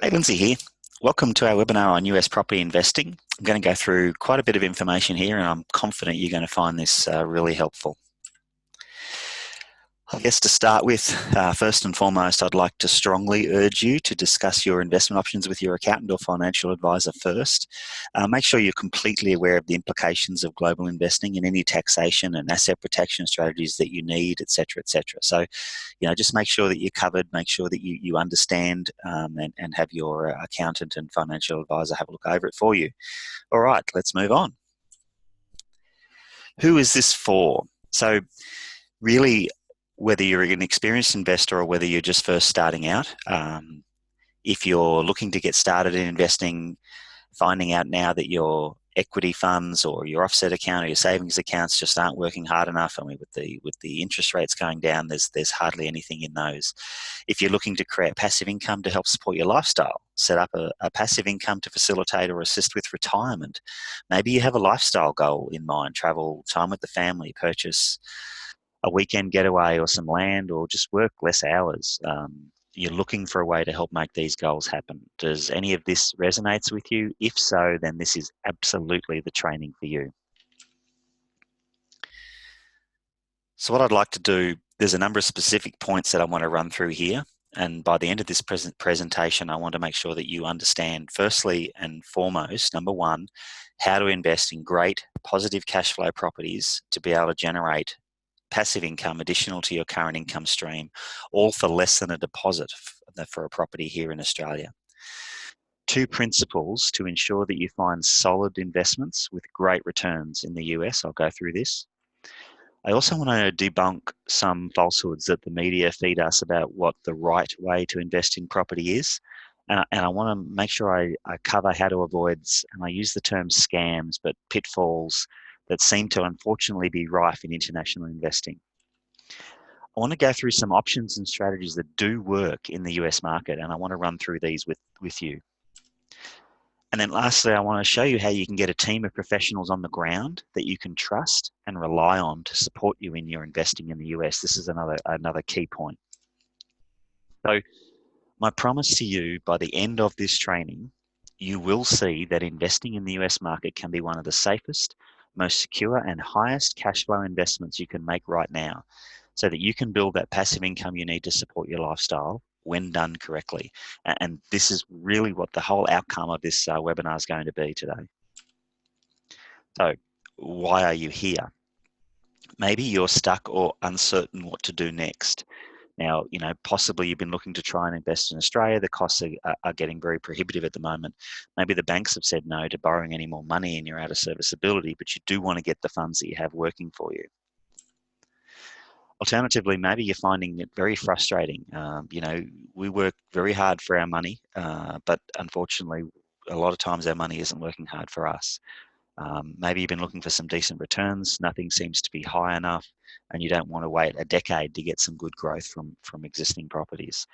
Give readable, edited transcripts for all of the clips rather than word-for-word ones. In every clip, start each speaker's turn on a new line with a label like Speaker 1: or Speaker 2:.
Speaker 1: Hey, Lindsay here. Welcome to our webinar on US property investing. I'm going to go through quite a bit of information here, and I'm confident you're going to find this really helpful. I guess to start with, first and foremost, I'd like to strongly urge you to discuss your investment options with your accountant or financial advisor first. Make sure you're completely aware of the implications of global investing and any taxation and asset protection strategies that you need, etc., etc. So, just make sure that you're covered, make sure that you understand and have your accountant and financial advisor have a look over it for you. All right, let's move on. Who is this for? So, really, whether you're an experienced investor or whether you're just first starting out, if you're looking to get started in investing, finding out now that your equity funds or your offset account or your savings accounts just aren't working hard enough, and with the interest rates going down, there's hardly anything in those. If you're looking to create passive income to help support your lifestyle, set up a passive income to facilitate or assist with retirement. Maybe you have a lifestyle goal in mind: travel, time with the family, purchase a weekend getaway or some land, or just work less hours. You're looking for a way to help make these goals happen. Does any of this resonates with you? If so, then this is absolutely the training for you. So what I'd like to do, there's a number of specific points that I want to run through here. And by the end of this presentation, I want to make sure that you understand, firstly and foremost, number one, how to invest in great positive cash flow properties to be able to generate passive income additional to your current income stream, all for less than a deposit for a property here in Australia. Two principles to ensure that you find solid investments with great returns in the US. I'll go through this. I also want to debunk some falsehoods that the media feed us about what the right way to invest in property is. And I want to make sure I cover how to avoid, and I use the term scams, but pitfalls that seem to unfortunately be rife in international investing. I want to go through some options and strategies that do work in the US market, and I want to run through these with you. And then lastly, I want to show you how you can get a team of professionals on the ground that you can trust and rely on to support you in your investing in the US. This is another key point. So my promise to you, by the end of this training, you will see that investing in the US market can be one of the safest, most secure and highest cash flow investments you can make right now, so that you can build that passive income you need to support your lifestyle when done correctly. And this is really what the whole outcome of this webinar is going to be today. So why are you here? Maybe you're stuck or uncertain what to do next. Now, possibly you've been looking to try and invest in Australia. The costs are getting very prohibitive at the moment. Maybe the banks have said no to borrowing any more money and you're out of serviceability, but you do want to get the funds that you have working for you. Alternatively, maybe you're finding it very frustrating. We work very hard for our money, but unfortunately, a lot of times our money isn't working hard for us. Maybe you've been looking for some decent returns. Nothing seems to be high enough, and you don't want to wait a decade to get some good growth from existing properties.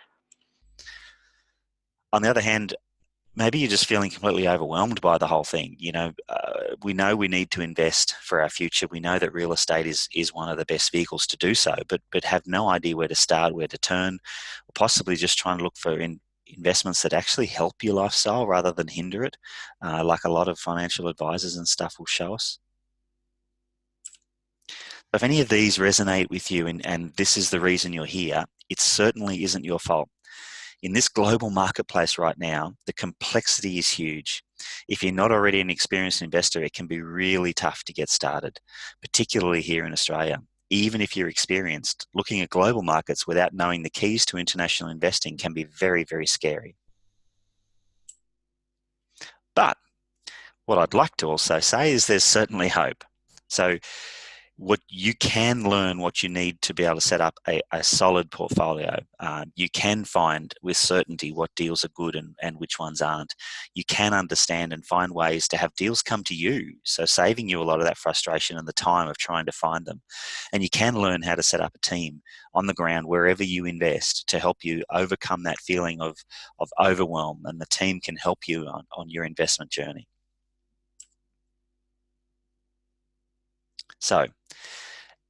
Speaker 1: On the other hand, maybe you're just feeling completely overwhelmed by the whole thing. We know we need to invest for our future. We know that real estate is one of the best vehicles to do so, but have no idea where to start, where to turn, or possibly just trying to look for investments that actually help your lifestyle rather than hinder it, like a lot of financial advisors and stuff will show us. If any of these resonate with you and this is the reason you're here, it certainly isn't your fault. In this global marketplace right now, the complexity is huge. If you're not already an experienced investor, it can be really tough to get started, particularly here in Australia. Even if you're experienced, looking at global markets without knowing the keys to international investing can be very, very scary. But what I'd like to also say is there's certainly hope. So what you can learn what you need to be able to set up a solid portfolio. You can find with certainty what deals are good and which ones aren't. You can understand and find ways to have deals come to you, so saving you a lot of that frustration and the time of trying to find them. And you can learn how to set up a team on the ground wherever you invest to help you overcome that feeling of overwhelm, and the team can help you on your investment journey. So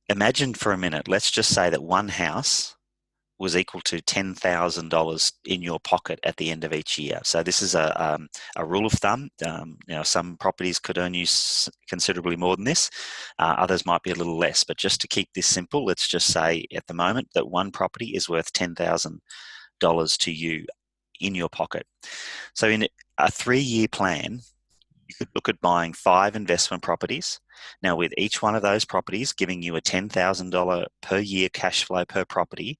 Speaker 1: imagine for a minute, let's just say that one house was equal to $10,000 in your pocket at the end of each year. So this is a rule of thumb. Now, some properties could earn you considerably more than this. Others might be a little less. But just to keep this simple, let's just say at the moment that one property is worth $10,000 to you in your pocket. So in a 3-year plan, you could look at buying 5 investment properties. Now, with each one of those properties giving you a $10,000 per year cash flow per property,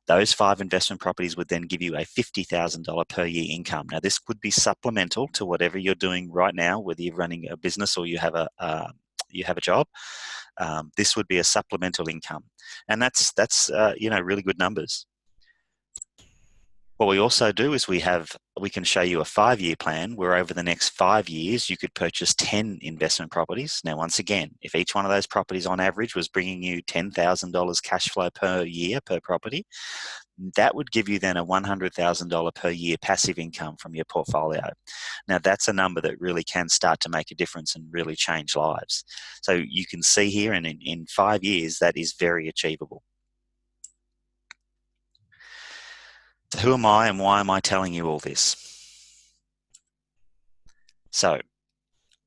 Speaker 1: those 5 investment properties would then give you a $50,000 per year income. Now, this could be supplemental to whatever you're doing right now, whether you're running a business or you have a job. This would be a supplemental income, and that's really good numbers. What we also do is we can show you a 5-year plan where over the next 5 years you could purchase 10 investment properties. Now, once again, if each one of those properties on average was bringing you $10,000 cash flow per year per property, that would give you then a $100,000 per year passive income from your portfolio. Now, that's a number that really can start to make a difference and really change lives. So you can see here, and in 5 years, that is very achievable. So who am I and why am I telling you all this? So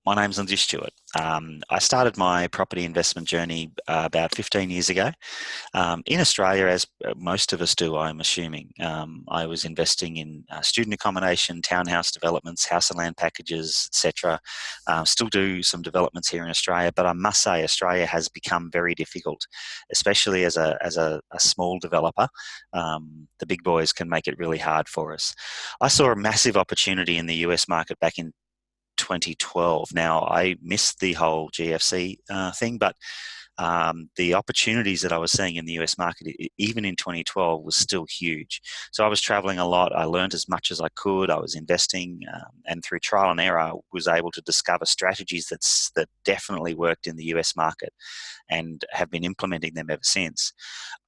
Speaker 1: my name's Lindsay Stewart. I started my property investment journey about 15 years ago. In Australia, as most of us do, I'm assuming. I was investing in student accommodation, townhouse developments, house and land packages, etc. Still do some developments here in Australia, but I must say Australia has become very difficult, especially as a small developer. The big boys can make it really hard for us. I saw a massive opportunity in the US market back in 2012. Now, I missed the whole GFC thing, but the opportunities that I was seeing in the US market, even in 2012, was still huge. So I was traveling a lot. I learned as much as I could. I was investing, and through trial and error, I was able to discover strategies that definitely worked in the US market, and have been implementing them ever since.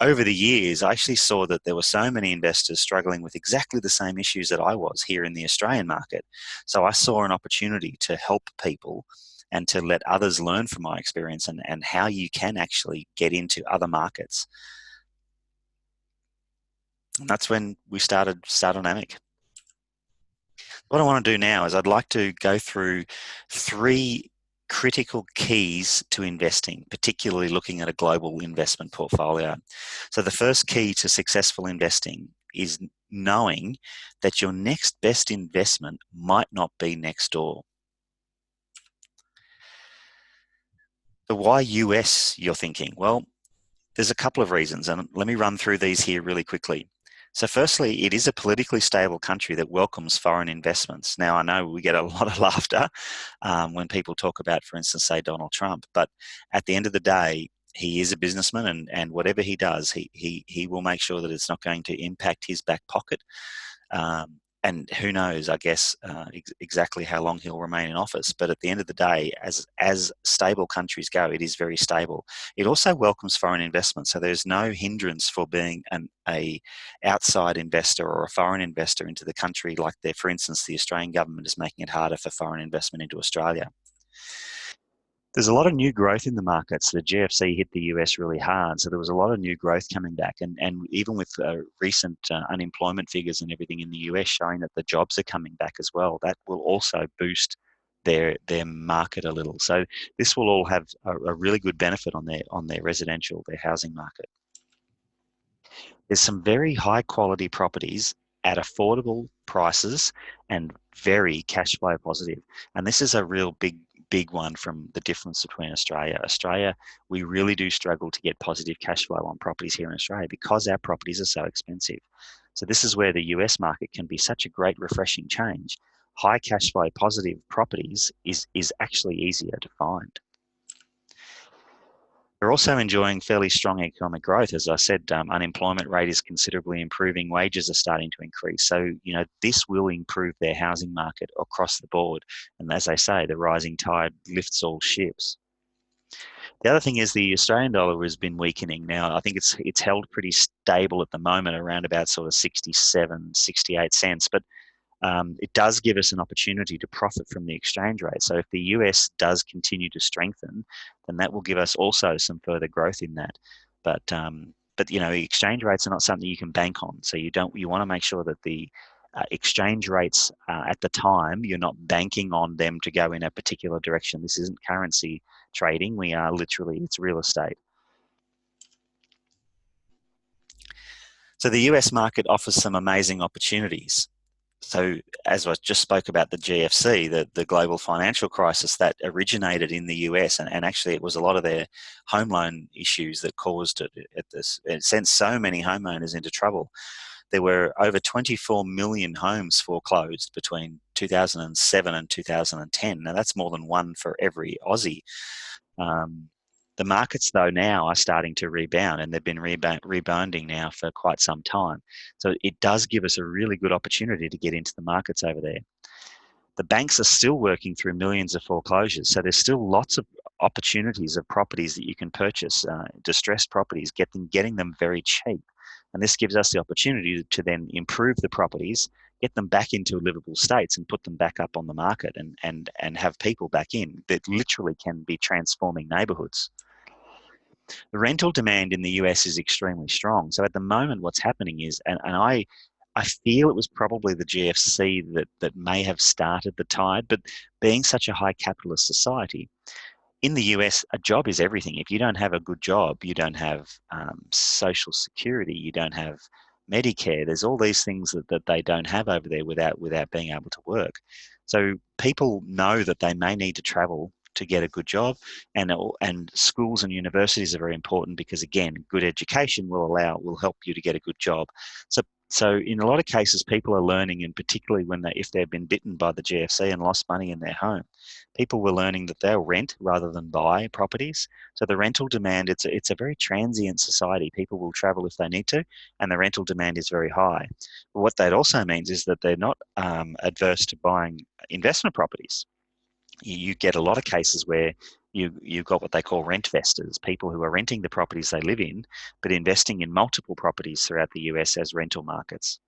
Speaker 1: Over the years, I actually saw that there were so many investors struggling with exactly the same issues that I was here in the Australian market. So I saw an opportunity to help people and to let others learn from my experience and how you can actually get into other markets. And that's when we started Stardynamic. What I want to do now is I'd like to go through 3 critical keys to investing, particularly looking at a global investment portfolio. So the first key to successful investing is knowing that your next best investment might not be next door. So why US, you're thinking? Well, there's a couple of reasons, and let me run through these here really quickly. So firstly, it is a politically stable country that welcomes foreign investments. Now, I know we get a lot of laughter when people talk about, for instance, say Donald Trump, but at the end of the day, he is a businessman, and whatever he does, he will make sure that it's not going to impact his back pocket. And who knows, I guess, exactly how long he'll remain in office. But at the end of the day, as stable countries go, it is very stable. It also welcomes foreign investment. So there's no hindrance for being an outside investor or a foreign investor into the country, like for instance, the Australian government is making it harder for foreign investment into Australia. There's a lot of new growth in the markets. The GFC hit the US really hard, so there was a lot of new growth coming back. And even with recent unemployment figures and everything in the US showing that the jobs are coming back as well, that will also boost their market a little. So this will all have a really good benefit on their residential, their housing market. There's some very high quality properties at affordable prices and very cash flow positive. And this is a real big one from the difference between Australia. Australia, we really do struggle to get positive cash flow on properties here in Australia because our properties are so expensive. So this is where the US market can be such a great refreshing change. High cash flow positive properties is actually easier to find. We're also enjoying fairly strong economic growth. As I said, unemployment rate is considerably improving. Wages are starting to increase. So, this will improve their housing market across the board. And as they say, the rising tide lifts all ships. The other thing is the Australian dollar has been weakening. Now, I think it's held pretty stable at the moment, around about sort of 67, 68 cents. But it does give us an opportunity to profit from the exchange rate. So if the US does continue to strengthen, then that will give us also some further growth in that. But but exchange rates are not something you can bank on. So you want to make sure that the exchange rates at the time, you're not banking on them to go in a particular direction. This isn't currency trading. We are literally, it's real estate. So the US market offers some amazing opportunities. So as I just spoke about the GFC, the global financial crisis that originated in the US, and actually it was a lot of their home loan issues that caused it. It sent so many homeowners into trouble. There were over 24 million homes foreclosed between 2007 and 2010. Now that's more than one for every Aussie. The markets, though, now are starting to rebound, and they've been rebounding now for quite some time. So it does give us a really good opportunity to get into the markets over there. The banks are still working through millions of foreclosures, so there's still lots of opportunities of properties that you can purchase, distressed properties, getting them very cheap. And this gives us the opportunity to then improve the properties, get them back into livable states, and put them back up on the market, and have people back in that literally can be transforming neighborhoods. The rental demand in the US is extremely strong. So at the moment, what's happening is, and I feel it was probably the GFC that may have started the tide, but being such a high capitalist society, in the US, a job is everything. If you don't have a good job, you don't have social security, you don't have Medicare. There's all these things that they don't have over there without being able to work. So people know that they may need to travel to get a good job, and schools and universities are very important because, again, good education will help you to get a good job. So in a lot of cases, people are learning, and particularly if they've been bitten by the GFC and lost money in their home, people were learning that they'll rent rather than buy properties. So the rental demand, it's a very transient society. People will travel if they need to, and the rental demand is very high. But what that also means is that they're not adverse to buying investment properties. You get a lot of cases where you've got what they call rent investors, people who are renting the properties they live in, but investing in multiple properties throughout the US as rental markets.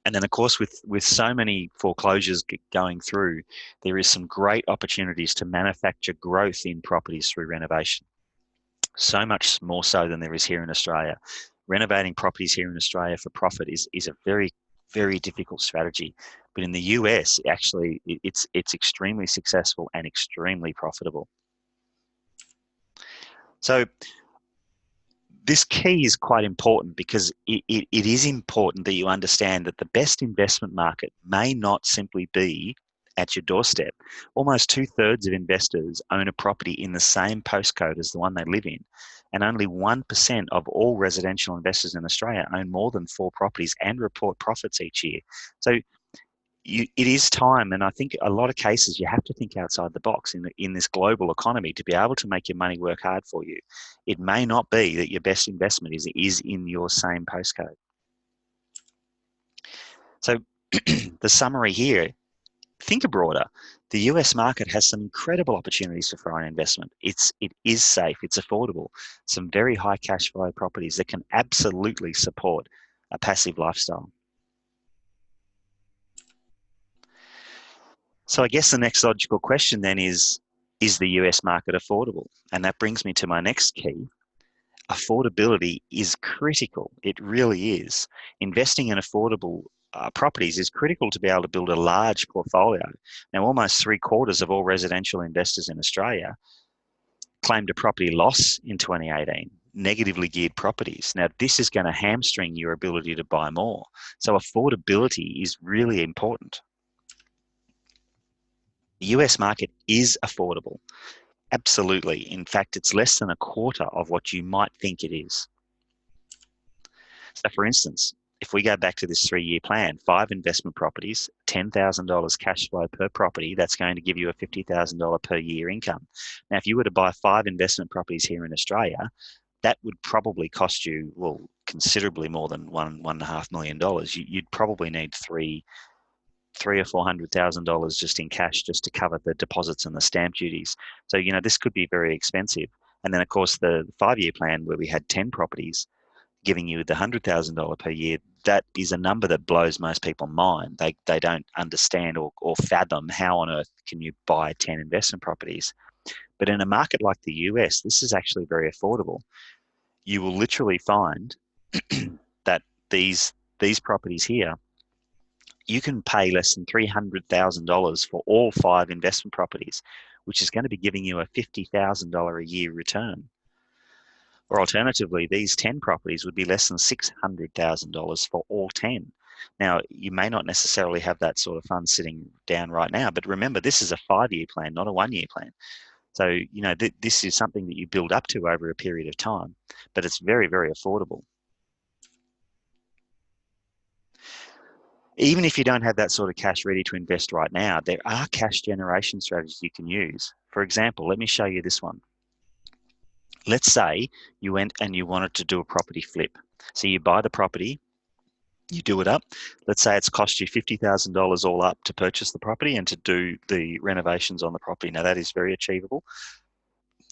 Speaker 1: And then, of course, with so many foreclosures going through, there is some great opportunities to manufacture growth in properties through renovation. So much more so than there is here in Australia. Renovating properties here in Australia for profit is a very, very difficult strategy. But in the US, actually, it's extremely successful and extremely profitable. So this key is quite important because it is important that you understand that the best investment market may not simply be at your doorstep. Almost 2/3 of investors own a property in the same postcode as the one they live in. And only 1% of all residential investors in Australia own more than 4 properties and report profits each year. So it is time, and I think a lot of cases you have to think outside the box in this global economy to be able to make your money work hard for you. It may not be that your best investment is in your same postcode. So the summary here, think broader. The US market has some incredible opportunities for foreign investment. It is safe, it's affordable, some very high cash flow properties that can absolutely support a passive lifestyle. So I guess the next logical question then is the US market affordable? And that brings me to my next key. Affordability is critical. It really is. Investing in affordable properties is critical to be able to build a large portfolio. Now, almost 3/4 of all residential investors in Australia claimed a property loss in 2018, negatively geared properties. Now, this is going to hamstring your ability to buy more. So affordability is really important. The US market is affordable. Absolutely. In fact, it's less than a quarter of what you might think it is. So, for instance, if we go back to this 3-year plan, 5 investment properties, $10,000 cash flow per property, that's going to give you a $50,000 per year income. Now, if you were to buy 5 investment properties here in Australia, that would probably cost you, well, considerably more than $1.5 million. You'd probably need three or $400,000 just in cash just to cover the deposits and the stamp duties. So, this could be very expensive. And then, of course, the 5-year plan where we had 10 properties giving you the $100,000 per year, that is a number that blows most people's mind. They don't understand or fathom how on earth can you buy 10 investment properties. But in a market like the US, this is actually very affordable. You will literally find that these properties here, you can pay less than $300,000 for all 5 investment properties, which is going to be giving you a $50,000 a year return. Or alternatively, these 10 properties would be less than $600,000 for all 10. Now, you may not necessarily have that sort of fund sitting down right now, but remember, this is a 5-year plan, not a 1-year plan. So, this is something that you build up to over a period of time, but it's very, very affordable. Even if you don't have that sort of cash ready to invest right now, there are cash generation strategies you can use. For example, let me show you this one. Let's say you went and you wanted to do a property flip. So you buy the property, you do it up. Let's say it's cost you $50,000 all up to purchase the property and to do the renovations on the property. Now that is very achievable.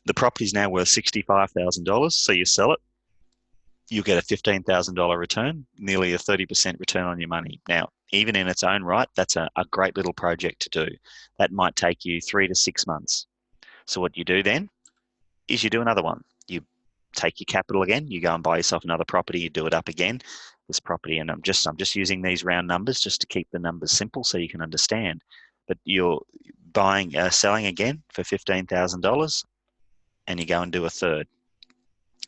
Speaker 1: The property is now worth $65,000, so you sell it. You get a $15,000 return, nearly a 30% return on your money. Now, even in its own right, that's a great little project to do. That might take you 3 to 6 months. So what you do then is you do another one. You take your capital again, you go and buy yourself another property, you do it up again. This property, and I'm just using these round numbers just to keep the numbers simple so you can understand. But you're selling again for $15,000, and you go and do a third.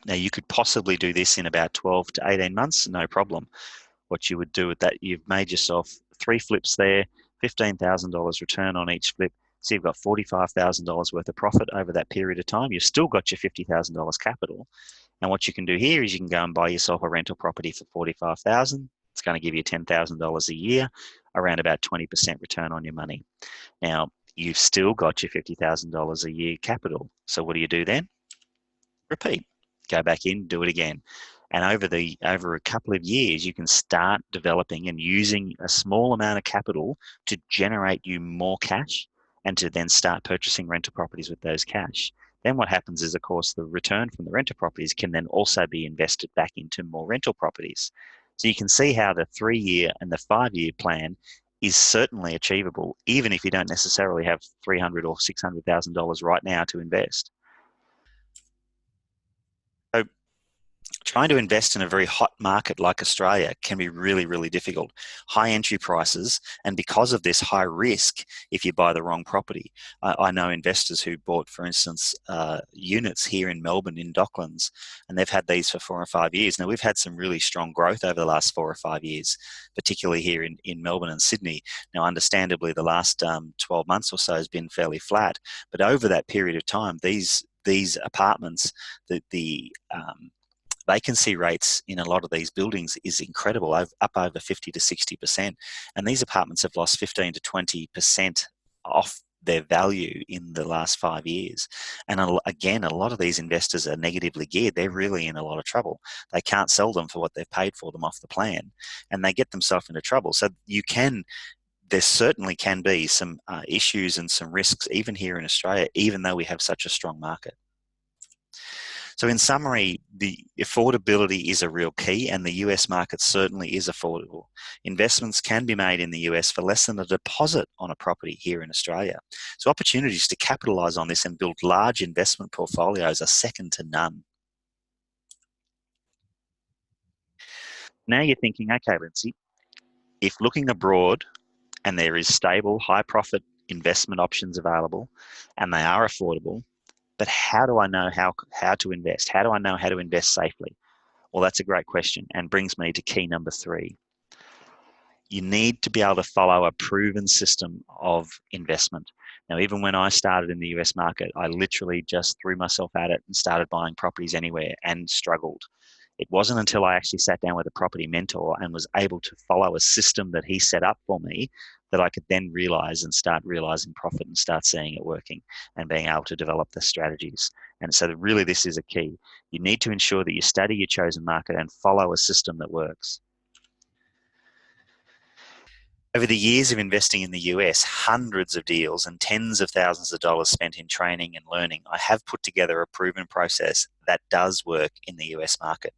Speaker 1: Now, you could possibly do this in about 12 to 18 months, no problem. What you would do with that, you've made yourself 3 flips there, $15,000 return on each flip. So you've got $45,000 worth of profit over that period of time. You've still got your $50,000 capital. And what you can do here is you can go and buy yourself a rental property for $45,000. It's going to give you $10,000 a year, around about 20% return on your money. Now, you've still got your $50,000 a year capital. So what do you do then? Repeat. Go back in, do it again. And over a couple of years, you can start developing and using a small amount of capital to generate you more cash and to then start purchasing rental properties with those cash. Then what happens is, of course, the return from the rental properties can then also be invested back into more rental properties. So you can see how the 3-year and the 5-year plan is certainly achievable, even if you don't necessarily have $300,000 or $600,000 right now to invest. So trying to invest in a very hot market like Australia can be really, really difficult. High entry prices, and because of this, high risk if you buy the wrong property. I know investors who bought, for instance, units here in Melbourne in Docklands, and they've had these for 4 or 5 years. Now, we've had some really strong growth over the last 4 or 5 years, particularly here in Melbourne and Sydney. Now, understandably, the last 12 months or so has been fairly flat, but over that period of time, these apartments, the vacancy rates in a lot of these buildings is incredible, up over 50 to 60%. And these apartments have lost 15 to 20% off their value in the last 5 years. And again, a lot of these investors are negatively geared. They're really in a lot of trouble. They can't sell them for what they've paid for them off the plan, and they get themselves into trouble. So there certainly can be some issues and some risks even here in Australia, even though we have such a strong market. So in summary, the affordability is a real key, and the US market certainly is affordable. Investments can be made in the US for less than a deposit on a property here in Australia. So opportunities to capitalize on this and build large investment portfolios are second to none. Now you're thinking, okay, Lindsay, if looking abroad and there is stable, high profit investment options available and they are affordable, but how do I know how to invest? How do I know how to invest safely? Well, that's a great question, and brings me to key number 3. You need to be able to follow a proven system of investment. Now, even when I started in the US market, I literally just threw myself at it and started buying properties anywhere and struggled. It wasn't until I actually sat down with a property mentor and was able to follow a system that he set up for me that I could then start realizing profit and start seeing it working and being able to develop the strategies. And so really this is a key. You need to ensure that you study your chosen market and follow a system that works. Over the years of investing in the US, hundreds of deals and tens of thousands of dollars spent in training and learning, I have put together a proven process that does work in the US market.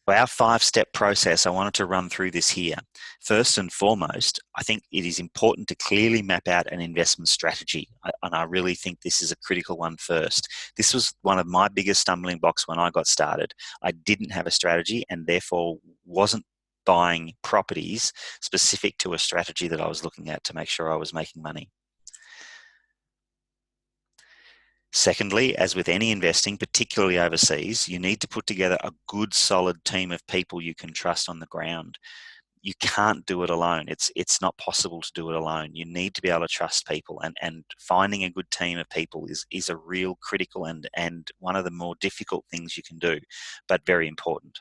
Speaker 1: Our 5-step process, I wanted to run through this here. First and foremost, I think it is important to clearly map out an investment strategy. And I really think this is a critical one first. This was one of my biggest stumbling blocks when I got started. I didn't have a strategy and therefore wasn't buying properties specific to a strategy that I was looking at to make sure I was making money. Secondly, as with any investing, particularly overseas, you need to put together a good, solid team of people you can trust on the ground. You can't do it alone. It's not possible to do it alone. You need to be able to trust people, and finding a good team of people is a real critical and one of the more difficult things you can do, but very important.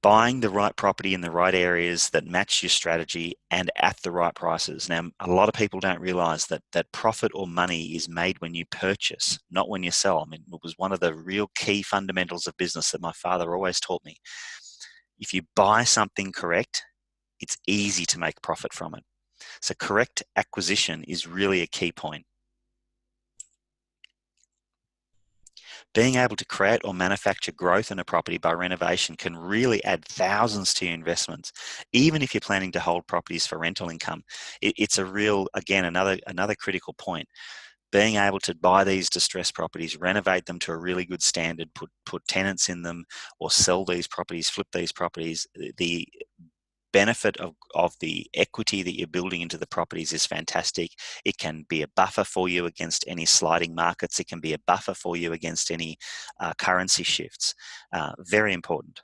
Speaker 1: Buying the right property in the right areas that match your strategy and at the right prices. Now, a lot of people don't realize that profit or money is made when you purchase, not when you sell. I mean, it was one of the real key fundamentals of business that my father always taught me. If you buy something correct, it's easy to make profit from it. So correct acquisition is really a key point. Being able to create or manufacture growth in a property by renovation can really add thousands to your investments, even if you're planning to hold properties for rental income. It's a real, again, another critical point. Being able to buy these distressed properties, renovate them to a really good standard, put tenants in them, or sell these properties, flip these properties, the benefit of the equity that you're building into the properties is fantastic. It can be a buffer for you against any sliding markets. It can be a buffer for you against any currency shifts. Very important.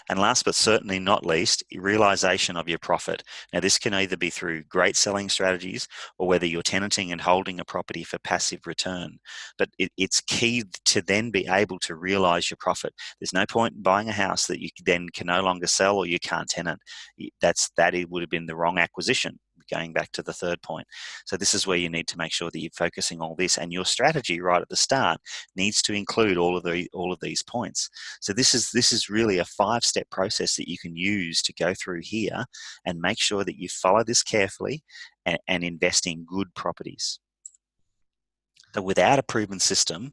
Speaker 1: And last but certainly not least, realization of your profit. Now, this can either be through great selling strategies or whether you're tenanting and holding a property for passive return. But it's key to then be able to realize your profit. There's no point in buying a house that you then can no longer sell or you can't tenant. It would have been the wrong acquisition. Going back to the third point. So this is where you need to make sure that you're focusing all this, and your strategy right at the start needs to include all of these points. So this is really a 5-step process that you can use to go through here and make sure that you follow this carefully and invest in good properties. That without a proven system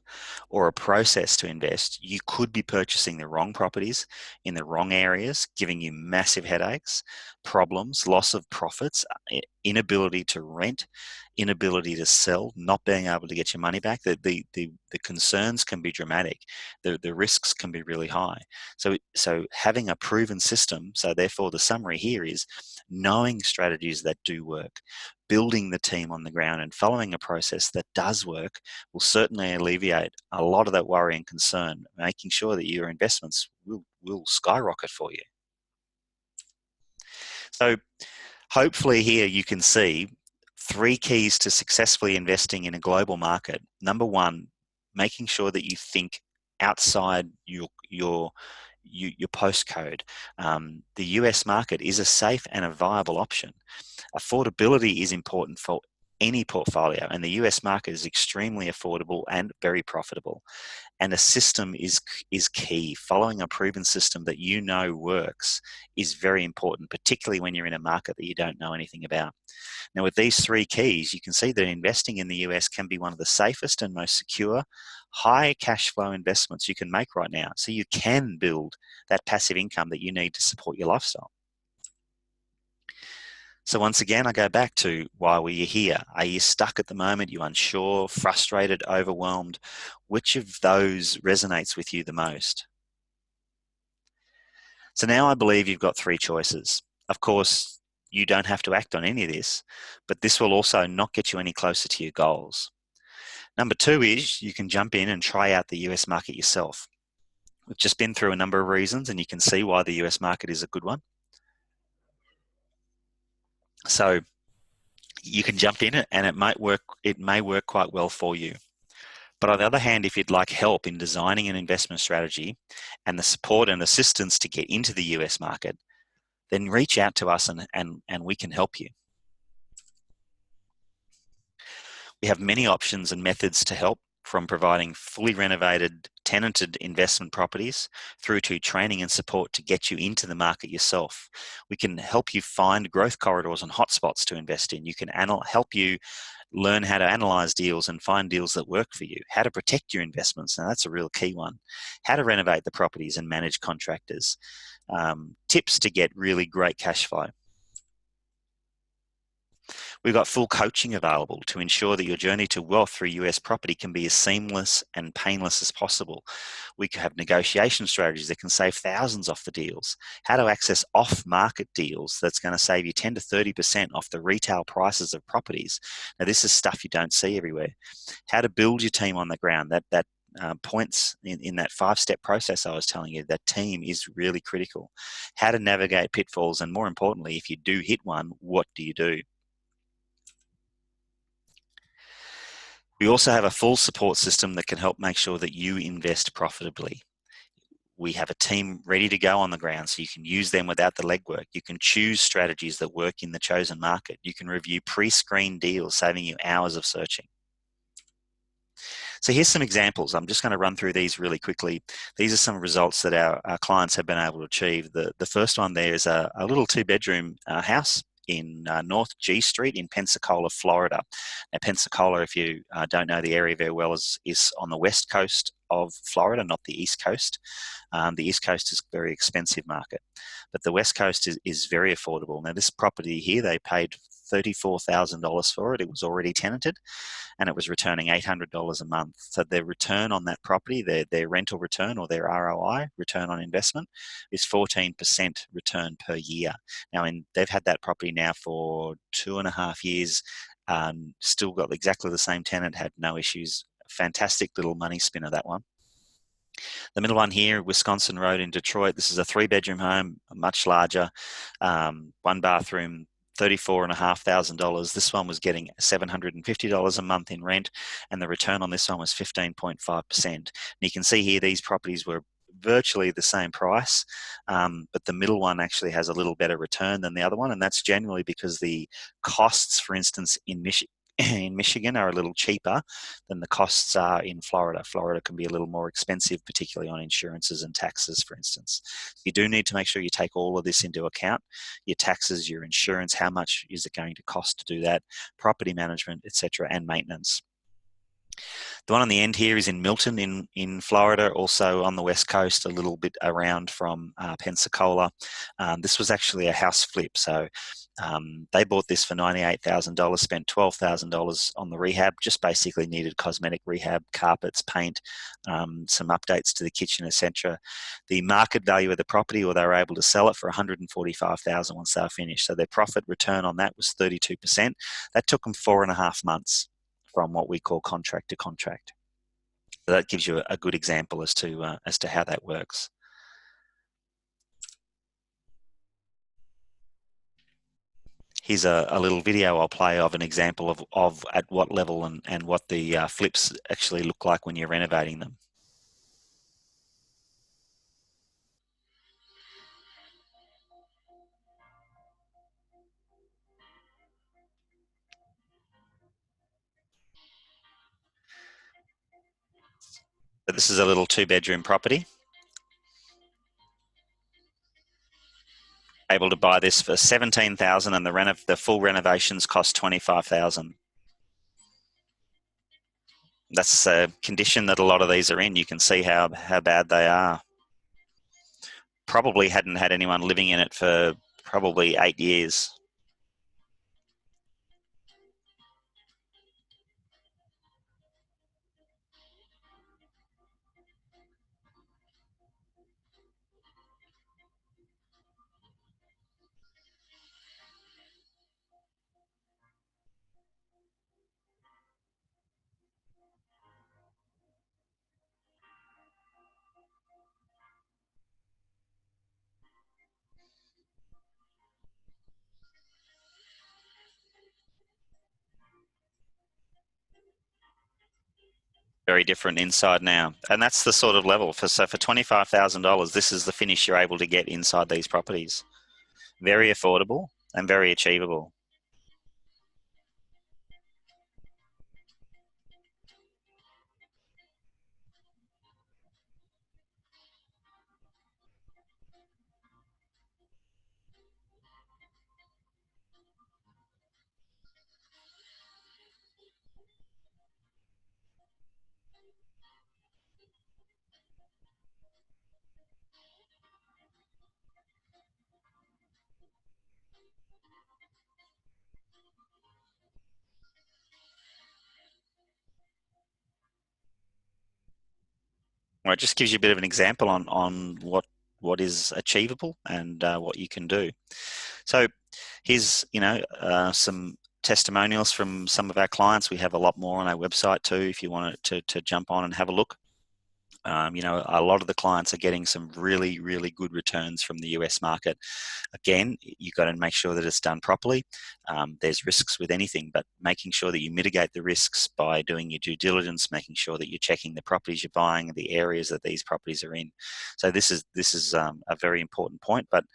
Speaker 1: or a process to invest, you could be purchasing the wrong properties in the wrong areas, giving you massive headaches, problems, loss of profits, inability to rent, inability to sell, not being able to get your money back. The concerns can be dramatic. The risks can be really high. So having a proven system, so therefore the summary here is knowing strategies that do work, building the team on the ground and following a process that does work will certainly alleviate a lot of that worry and concern, making sure that your investments will skyrocket for you. So hopefully here you can see 3 keys to successfully investing in a global market. Number 1, making sure that you think outside your postcode. The US market is a safe and a viable option. Affordability is important for any portfolio, and the US market is extremely affordable and very profitable. And a system is key. Following a proven system that you know works is very important, particularly when you're in a market that you don't know anything about. Now, with these 3 keys, you can see that investing in the US can be one of the safest and most secure, high cash flow investments you can make right now. So you can build that passive income that you need to support your lifestyle. So once again, I go back to why were you here? Are you stuck at the moment? Are you unsure, frustrated, overwhelmed? Which of those resonates with you the most? So now I believe you've got 3 choices. Of course, you don't have to act on any of this, but this will also not get you any closer to your goals. Number 2 is you can jump in and try out the US market yourself. We've just been through a number of reasons, and you can see why the US market is a good one. So you can jump in and it may work quite well for you. But on the other hand, if you'd like help in designing an investment strategy and the support and assistance to get into the US market, then reach out to us and we can help you. We have many options and methods to help, from providing fully renovated, tenanted investment properties through to training and support to get you into the market yourself. We can help you find growth corridors and hotspots to invest in. You can help you Learn how to analyze deals and find deals that work for you. How to protect your investments. Now, that's a real key one. How to renovate the properties and manage contractors. Tips to get really great cash flow. We've got full coaching available to ensure that your journey to wealth through US property can be as seamless and painless as possible. We can have negotiation strategies that can save thousands off the deals. How to access off-market deals that's going to save you 10 to 30% off the retail prices of properties. Now, this is stuff you don't see everywhere. How to build your team on the ground. That points in that 5-step process I was telling you, that team is really critical. How to navigate pitfalls, and more importantly, if you do hit one, what do you do? We also have a full support system that can help make sure that you invest profitably. We have a team ready to go on the ground, so you can use them without the legwork. You can choose strategies that work in the chosen market. You can review pre-screened deals, saving you hours of searching. So here's some examples. I'm just going to run through these really quickly. These are some results that our clients have been able to achieve. The first one there is a little 2-bedroom house in North G Street in Pensacola, Florida. Now, Pensacola, if you don't know the area very well, is on the west coast of Florida, not the east coast. The east coast is a very expensive market, but the west coast is very affordable. Now, this property here, they paid $34,000 for it. It was already tenanted, and it was returning $800 a month. So their return on that property, their rental return, or their ROI, return on investment, is 14% return per year. Now, they've had that property now for 2.5 years, still got exactly the same tenant, had no issues. Fantastic little money spinner, that one. The middle one here, Wisconsin Road in Detroit. This is a 3-bedroom home, much larger, 1 bathroom, $34,500. This one was getting $750 a month in rent, and the return on this one was 15.5%. And you can see here these properties were virtually the same price, but the middle one actually has a little better return than the other one, and that's generally because the costs, for instance, in Michigan are a little cheaper than the costs are in Florida. Florida can be a little more expensive, particularly on insurances and taxes, for instance. You do need to make sure you take all of this into account: your taxes, your insurance, how much is it going to cost to do that, property management, etc., and maintenance. The one on the end here is in Milton in Florida, also on the west coast, a little bit around from Pensacola. This was actually a house flip. So they bought this for $98,000, spent $12,000 on the rehab, just basically needed cosmetic rehab, carpets, paint, some updates to the kitchen, etc. The market value of the property, or they were able to sell it for $145,000 once they were finished. So their profit return on that was 32%. That took them 4.5 months from what we call contract to contract. So that gives you a good example as to how that works. Here's a little video I'll play of an example of at what level and what the flips actually look like when you're renovating them. But this is a little 2-bedroom property. Able to buy this for $17,000, and the full renovations cost $25,000. That's a condition that a lot of these are in. You can see how bad they are. Probably hadn't had anyone living in it for probably 8 years. Very different inside now, and that's the sort of level for $25,000. This is the finish you're able to get inside these properties. Very affordable and very achievable. Well, it just gives you a bit of an example on what is achievable and what you can do. So here's some testimonials from some of our clients. We have a lot more on our website too if you want to jump on and have a look. A lot of the clients are getting some really, really good returns from the US market. Again, you've got to make sure that it's done properly. There's risks with anything, but making sure that you mitigate the risks by doing your due diligence, making sure that you're checking the properties you're buying, the areas that these properties are in. So this is a very important point, but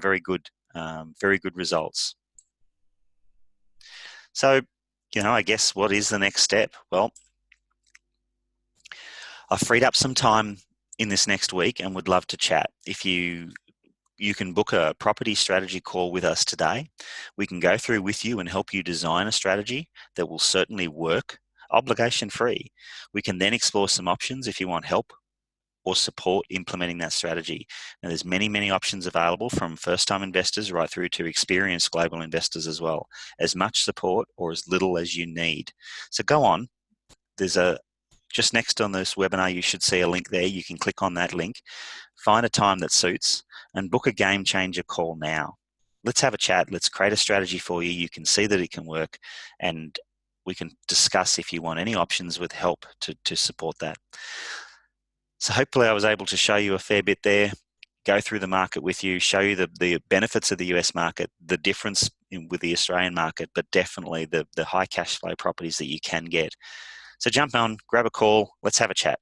Speaker 1: very good results. So, I guess what is the next step? Well, I've freed up some time in this next week and would love to chat. If you can book a property strategy call with us today. We can go through with you and help you design a strategy that will certainly work, obligation free. We can then explore some options if you want help or support implementing that strategy. Now, there's many, many options available, from first-time investors right through to experienced global investors as well. As much support or as little as you need. So go on. There's just next on this webinar, you should see a link there. You can click on that link, find a time that suits, and book a game changer call now. Let's have a chat. Let's create a strategy for you. You can see that it can work, and we can discuss if you want any options with help to support that. So hopefully I was able to show you a fair bit there, go through the market with you, show you the benefits of the US market, the difference with the Australian market, but definitely the high cash flow properties that you can get. So jump on, grab a call, let's have a chat.